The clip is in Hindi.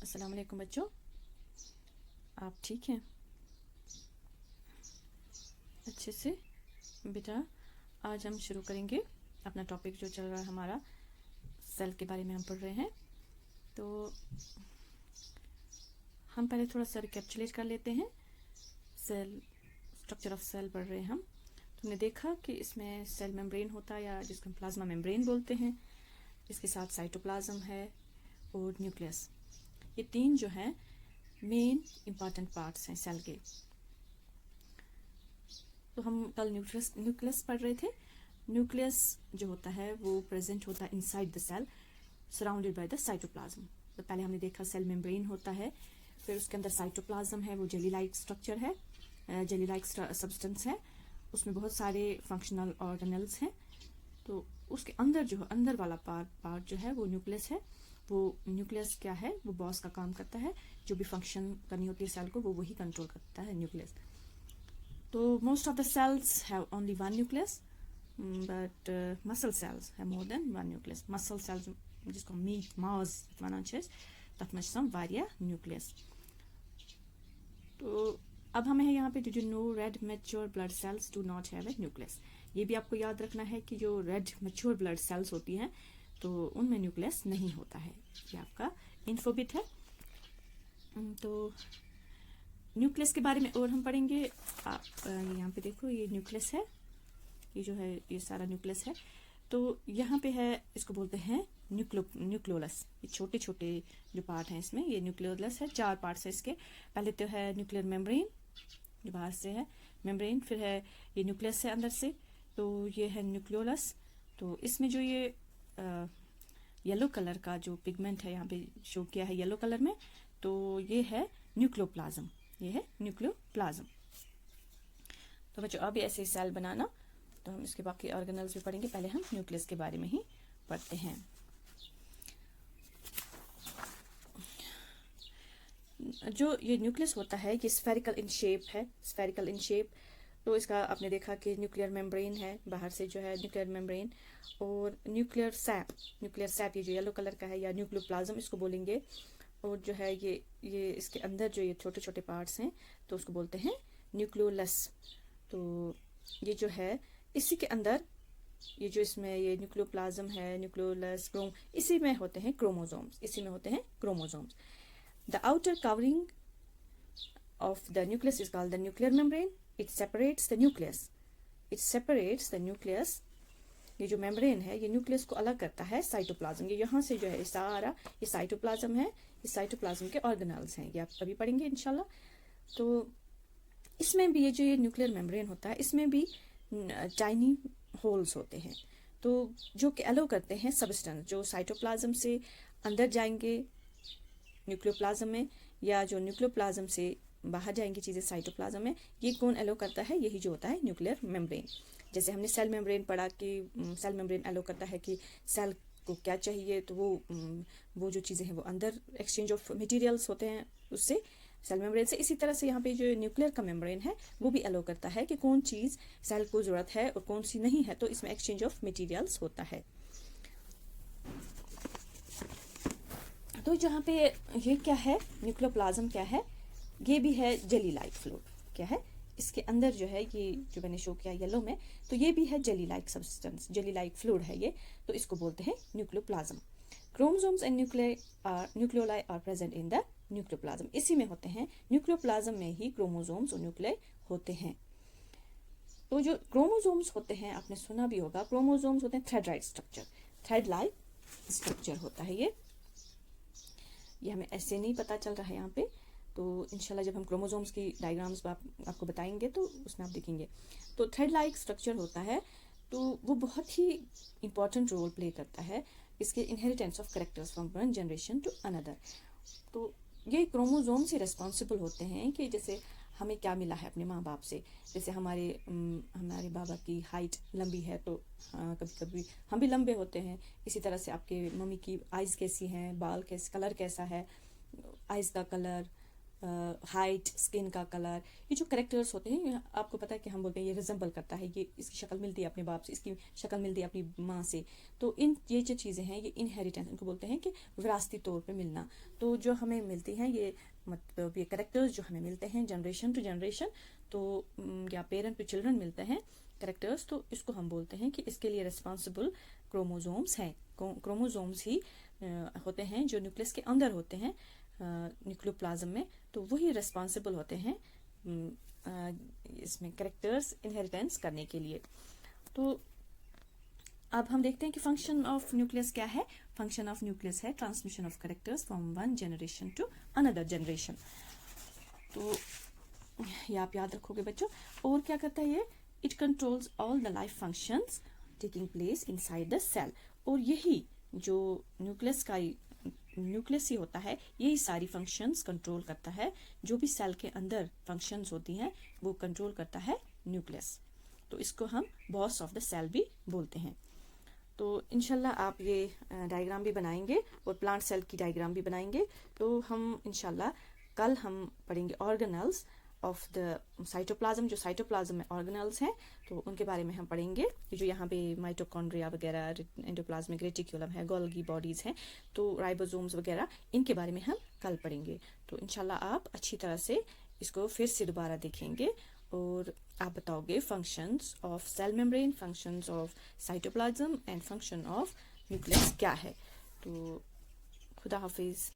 अस्सलाम वालेकुम बच्चों, आप ठीक हैं? अच्छे से बेटा, आज हम शुरू करेंगे अपना टॉपिक जो चल रहा है हमारा सेल के बारे में हम पढ़ रहे हैं। तो हम पहले थोड़ा सा रिकैप्चुलेट कर लेते हैं। सेल स्ट्रक्चर ऑफ सेल पढ़ रहे हैं हम। तुमने देखा कि इसमें सेल मेम्ब्रेन होता है या जिसको हम प्लाज्मा मेम्ब्रेन बोलते हैं। इसके साथ साइटोप्लाज्म है और न्यूक्लियस। ये तीन जो हैं मेन इम्पॉर्टेंट पार्ट्स हैं सेल के। तो हम कल न्यूक्लियस पढ़ रहे थे। न्यूक्लियस जो होता है वो प्रेजेंट होता है inside the cell, surrounded by the cytoplasm. तो पहले हमने देखा सेल मेम्ब्रेन होता है, फिर उसके अंदर साइटोप्लाज्म है, वो जेली लाइक स्ट्रक्चर है, जेली लाइक सब्सटेंस है। उसमें बहुत सारे फंक्शनल ऑर्गेनल्स हैं। तो उसके अंदर जो अंदर वाला पार्ट जो है वो न्यूक्लियस है। वो न्यूक्लियस क्या है, वो बॉस का काम करता है। जो भी फंक्शन करनी होती है सेल को वो वही कंट्रोल करता है न्यूक्लियस। तो most of the cells have only one nucleus, but muscle cells have more than one nucleus. Muscle cells जिसको मीट माउस वनान छे तथ में सम वारिया न्यूक्लियस। तो अब हमें है यहाँ पे did you know red mature blood cells do not have a nucleus. ये भी आपको याद रखना है कि जो रेड मैच्योर ब्लड सेल्स होती हैं तो उनमें न्यूक्लियस नहीं होता है। ये आपका इन्फोबिट है। तो न्यूक्लियस के बारे में और हम पढ़ेंगे। आप यहाँ पे देखो, ये न्यूक्लियस है, ये जो है ये सारा न्यूक्लियस है। तो यहाँ पे है, इसको बोलते हैं न्यूक्लियोलस। ये छोटे छोटे जो पार्ट हैं इसमें, ये न्यूक्लियोलस है। 4 पार्ट्स है इसके। पहले तो है न्यूक्लियर मेम्ब्रेन जो बाहर से है मेम्ब्रेन, फिर है ये न्यूक्लियस है अंदर से, तो ये है न्यूक्लियोलस। तो इसमें जो ये येलो कलर का जो पिगमेंट है यहाँ पे शो किया है येलो कलर में, तो ये है न्यूक्लियोप्लाज्म। ये है न्यूक्लियोप्लाज्म। तो बच्चों अब ऐसे सेल बनाना, तो हम इसके बाकी ऑर्गेनल्स भी पढ़ेंगे। पहले हम न्यूक्लियस के बारे में ही पढ़ते हैं। जो ये न्यूक्लियस होता है ये स्फेरिकल इन शेप है, स्फेरिकल इन शेप। तो इसका आपने देखा कि न्यूक्लियर मेम्ब्रेन है, बाहर से जो है न्यूक्लियर मेम्ब्रेन, और न्यूक्लियर सैप ये जो येलो कलर का है या न्यूक्लियोप्लाज्म इसको बोलेंगे। और जो है ये इसके अंदर जो ये छोटे छोटे पार्ट्स हैं तो उसको बोलते हैं न्यूक्लियोलस। तो ये जो है इसी के अंदर ये जो इसमें ये न्यूक्लियोप्लाज्म है, न्यूक्लियोलस, इसी में होते हैं क्रोमोसोम्स, इसी में होते हैं chromosomes. The outer covering of the nucleus is called the nuclear membrane. It separates the nucleus. It separates the nucleus. ये जो मेम्ब्रेन है ये न्यूक्लियस को अलग करता है साइटोप्लाज्म। ये यहाँ से जो है सारा ये साइटोप्लाज्म है, ये साइटोप्लाज्म के ऑर्गेनल्स हैं, ये आप अभी पढ़ेंगे इंशाल्लाह। तो इसमें भी ये जो ये न्यूक्लियर मेम्ब्रेन होता है इसमें भी टाइनी होल्स होते हैं, तो जो कि अलो करते हैं सब्सटेंस जो साइटोप्लाज्म से अंदर जाएंगे न्यूक्लियोप्लाज्म में, या जो न्यूक्लियोप्लाज्म से बाहर जाएंगी चीज़ें साइटोप्लाज्म में। ये कौन अलो करता है, यही जो होता है न्यूक्लियर मेम्ब्रेन। जैसे हमने सेल मेम्ब्रेन पढ़ा कि सेल मेम्ब्रेन अलो करता है कि सेल को क्या चाहिए, तो वो जो चीज़ें हैं वो अंदर एक्सचेंज ऑफ मटेरियल्स होते हैं उससे, सेल मेम्ब्रेन से। इसी तरह से यहाँ पे जो न्यूक्लियर का मेम्ब्रेन है वो भी अलो करता है कि कौन चीज़ सेल को ज़रूरत है और कौन सी नहीं है, तो इसमें एक्सचेंज ऑफ मटेरियल्स होता है। तो जहाँ पे ये क्या है, न्यूक्लियोप्लाज्म क्या है, ये भी है जेली लाइक फ्लूइड। क्या है इसके अंदर जो है, ये जो मैंने शो किया येलो में, तो ये भी है jelly like substance, jelly like fluid है ये, तो इसको बोलते हैं nucleoplasm. Chromosomes and nucleoli are present in the nucleoplasm. इसी में होते हैं, न्यूक्लियोप्लाज्म में ही क्रोमोसोम्स और न्यूक्लियाई होते हैं। तो जो क्रोमोसोम्स होते हैं आपने सुना भी होगा, क्रोमोसोम्स होते हैं thread like structure, thread like structure होता है ये हमें ऐसे नहीं पता चल रहा है यहाँ पे। तो इंशाल्लाह जब हम क्रोमोसोम्स की डायग्राम्स आपको बताएंगे तो उसमें आप देखेंगे। तो थ्रेड लाइक स्ट्रक्चर होता है, तो वो बहुत ही इंपॉर्टेंट रोल प्ले करता है इसके inheritance of characters from one generation to another. तो ये क्रोमोसोम से रिस्पॉन्सिबल होते हैं कि जैसे हमें क्या मिला है अपने माँ बाप से। जैसे हमारे बाबा की हाइट लंबी है तो कभी कभी हम भी लंबे होते हैं। इसी तरह से आपके मम्मी की आइज़ कैसी हैं, बाल कैसे, कलर कैसा है, आइज़ का कलर, हाइट, स्किन का कलर, ये जो करेक्टर्स होते हैं, आपको पता है कि हम बोलते हैं ये रिजेंबल करता है, ये इसकी शक्ल मिलती है अपने बाप से, इसकी शक्ल मिलती है अपनी माँ से। तो ये जो चीज़ें हैं ये इनहेरिटेंस, इनको बोलते हैं कि विरासती तौर पे मिलना। तो जो हमें मिलती हैं ये मतलब ये करेक्टर्स जो हमें मिलते हैं जनरेशन टू जनरेशन, तो या पेरेंट टू चिल्ड्रन मिलते हैं करेक्टर्स, तो इसको हम बोलते हैं कि इसके लिए रिस्पॉन्सिबल क्रोमोजोम्स हैं। क्रोमोजोम्स ही होते हैं जो न्यूक्लियस के अंदर होते हैं, न्यूक्लियोप्लाज्म में, तो वही रिस्पॉन्सिबल होते हैं इसमें करेक्टर्स इनहेरिटेंस करने के लिए। तो अब हम देखते हैं कि फंक्शन ऑफ न्यूक्लियस क्या है। फंक्शन ऑफ न्यूक्लियस है transmission of characters from one generation to another generation. तो ये आप याद रखोगे बच्चों। और क्या करता है ये, it controls all the life functions taking place inside the cell. और यही जो न्यूक्लियस ही होता है, यही सारी फंक्शंस कंट्रोल करता है, जो भी सेल के अंदर फंक्शंस होती हैं वो कंट्रोल करता है न्यूक्लियस। तो इसको हम बॉस ऑफ द सेल भी बोलते हैं। तो इंशाल्लाह आप ये डायग्राम भी बनाएंगे और प्लांट सेल की डायग्राम भी बनाएंगे। तो हम इंशाल्लाह कल हम पढ़ेंगे ऑर्गेनल्स ऑफ द साइटोप्लाज्म, जो साइटोप्लाज्म में ऑर्गेनल्स हैं तो उनके बारे में हम पढ़ेंगे। जो यहाँ पे माइटोकॉन्ड्रिया वगैरह, एंडोप्लाज्मिक रेटिकुलम है, गोल्गी बॉडीज हैं, तो राइबोसोम्स वगैरह, इनके बारे में हम कल पढ़ेंगे। तो इंशाल्लाह आप अच्छी तरह से इसको फिर से दोबारा देखेंगे और आप बताओगे functions of cell membrane, functions of cytoplasm and function of nucleus क्या है। तो खुदा हाफिज।